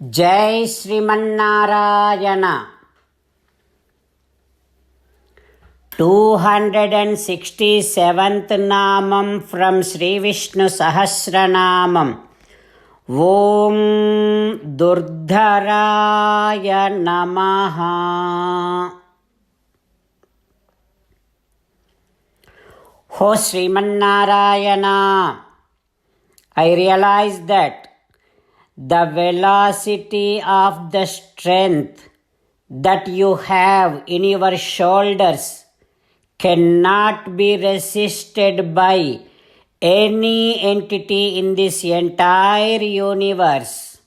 जय श्रीमन्नारायण 267th नामं from Sri Vishnu Sahasranamam. Om Durdharaya Namaha. Ho Srimannarayana, I realize that the velocity of the strength that you have in your shoulders cannot be resisted by any entity in this entire universe.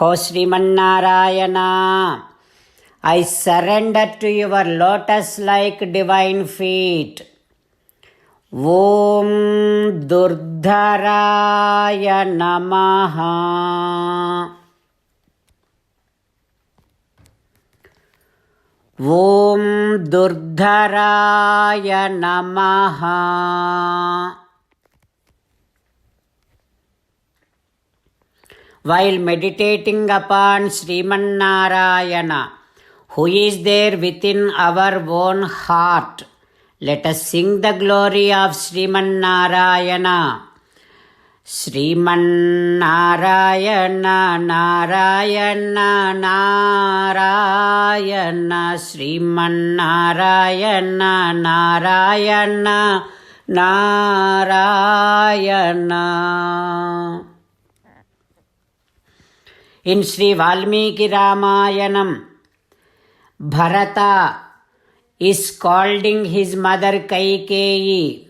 O Srimannarayana, I surrender to your lotus-like divine feet. Om Durdharaya Namaha. Om Durdharaya Namaha. While meditating upon Srimannarayana, who is there within our own heart, let us sing the glory of Srimannarayana. Srimannarayana, Narayana, Narayana, Srimannarayana, Narayana, Narayana. In Sri Valmiki Ramayanam, Bharata is scolding his mother Kaikeyi,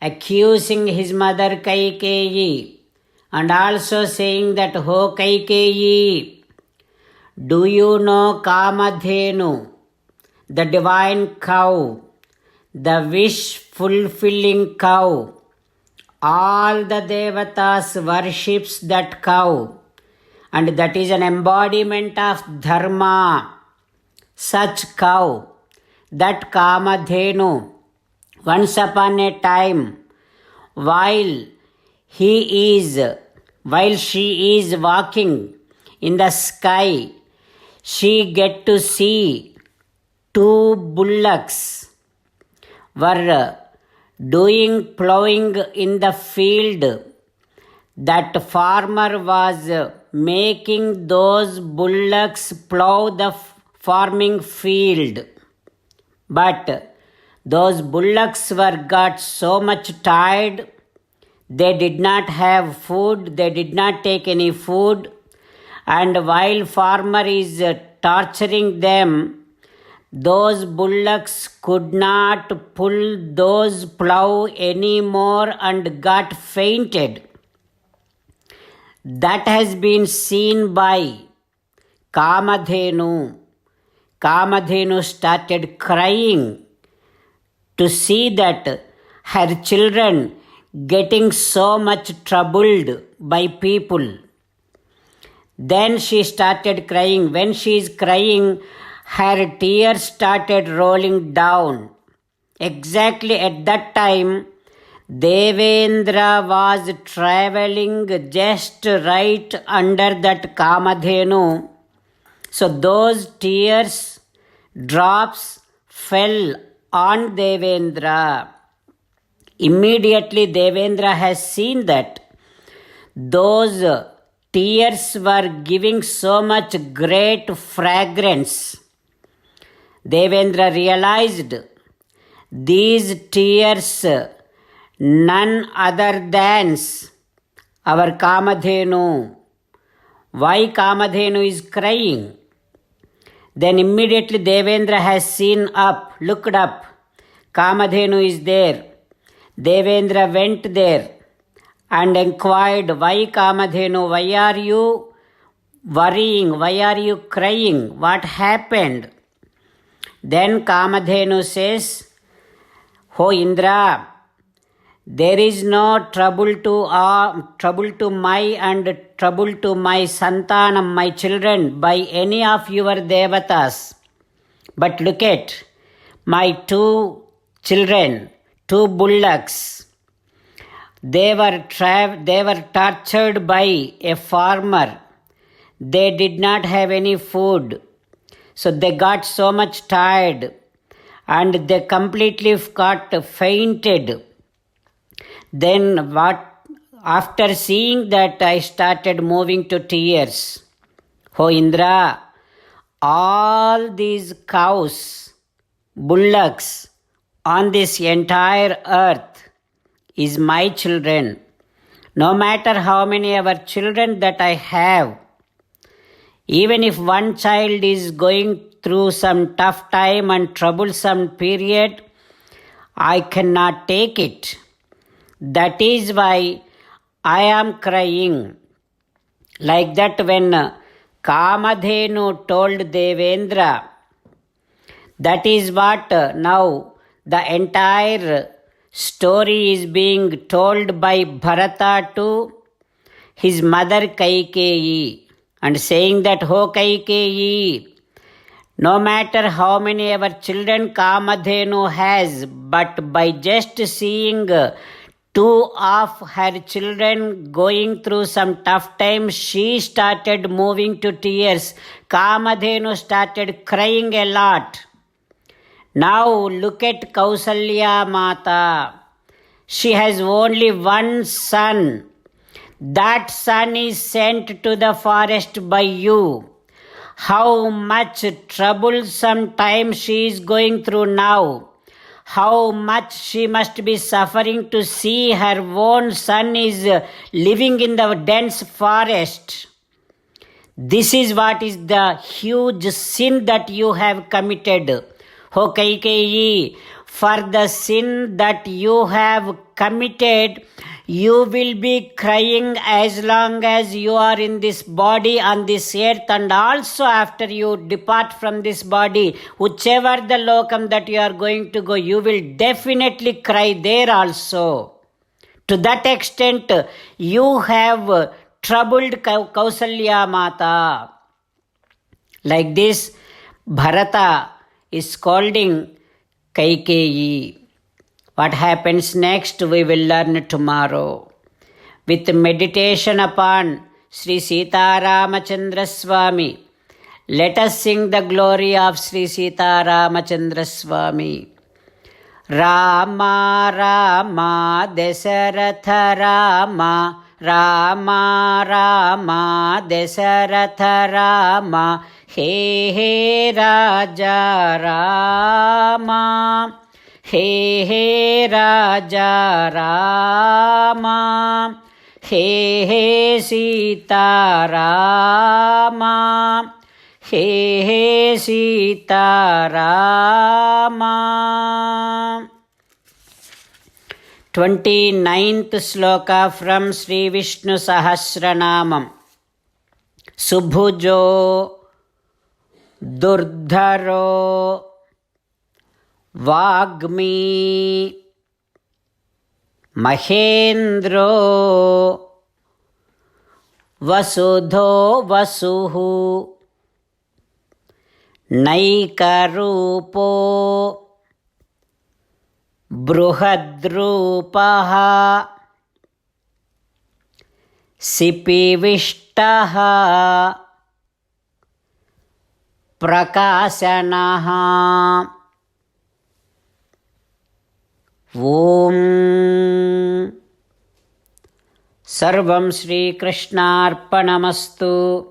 accusing his mother Kaikeyi, and also saying that, "Ho Kaikeyi, do you know Kamadhenu, the divine cow, the wish-fulfilling cow? All the devatas worships that cow, and that is an embodiment of dharma. Such cow, that Kamadhenu, once upon a time, while she is walking in the sky, she get to see two bullocks were plowing in the field. That farmer was making those bullocks plow the farming field. But those bullocks got so much tired, they did not have food, they did not take any food, and while farmer is torturing them, those bullocks could not pull those plow anymore and got fainted. That has been seen by Kamadhenu. Kamadhenu started crying to see that her children getting so much troubled by people. Then she started crying. When she is crying, her tears started rolling down. Exactly at that time, Devendra was traveling just right under that Kamadhenu. So those tears drops fell on Devendra. Immediately Devendra has seen that those tears were giving so much great fragrance. Devendra realized these tears none other than our Kamadhenu. Why Kamadhenu is crying? Then immediately Devendra has seen up, looked up. Kamadhenu is there. Devendra went there and inquired, "Why Kamadhenu? Why are you worrying? Why are you crying? What happened?" Then Kamadhenu says, "Oh Indra, there is no trouble to my and trouble to my santanam, my children, by any of your devatas. But look at my two children, two bullocks. They were tortured by a farmer they did not have any food. So they got so much tired and they completely got fainted. Then after seeing that, I started moving to tears. Oh Indra, all these cows, bullocks on this entire earth is my children. No matter how many other children that I have, even if one child is going through some tough time and troublesome period, I cannot take it. That is why I am crying. Like that when Kamadhenu told Devendra, that is what now the entire story is being told by Bharata to his mother Kaikeyi, and saying that, "Ho Kaikeyi, no matter how many our children Kamadhenu has, but by just seeing two of her children going through some tough times, she started moving to tears. Kamadhenu started crying a lot. Now look at Kausalya Mata. She has only one son. That son is sent to the forest by you. How much troublesome time she is going through now. How much she must be suffering to see her own son is living in the dense forest. This is what is the huge sin that you have committed. O Kaikeyi, for the sin that you have committed, you will be crying as long as you are in this body on this earth, and also after you depart from this body, whichever the lokam that you are going to go, you will definitely cry there also. To that extent, you have troubled Kausalya Mata. Like this, Bharata is scolding Kaikeyi. What happens next we will learn tomorrow. With meditation upon Sri Sita Ramachandra Swami, let us sing the glory of Sri Sita Ramachandra Swami. Rama Rama Dasaratha Rama, Rama Rama Dasaratha Rama, He He Raja Rama, He He Raja Rama, He He Sita Rama, He He Sita Rama. 29th sloka from Sri Vishnu Sahasranamam. Subhujo Durdharo Vagmi Mahendro Vasudho Vasuhu Naikarupo Bruhadrupaha Sipivishtaha Prakasanaha. Om Sarvam Shri Krishnarpanamastu.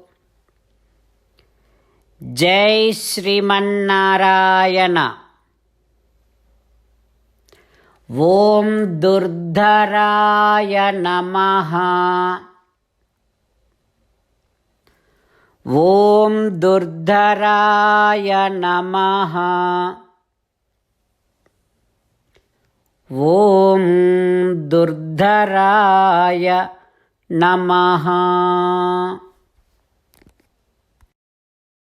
Jai Sriman-Narayana. Om Durdharaya Namaha. Om Durdharaya Namaha. Om Durdharaya Namaha.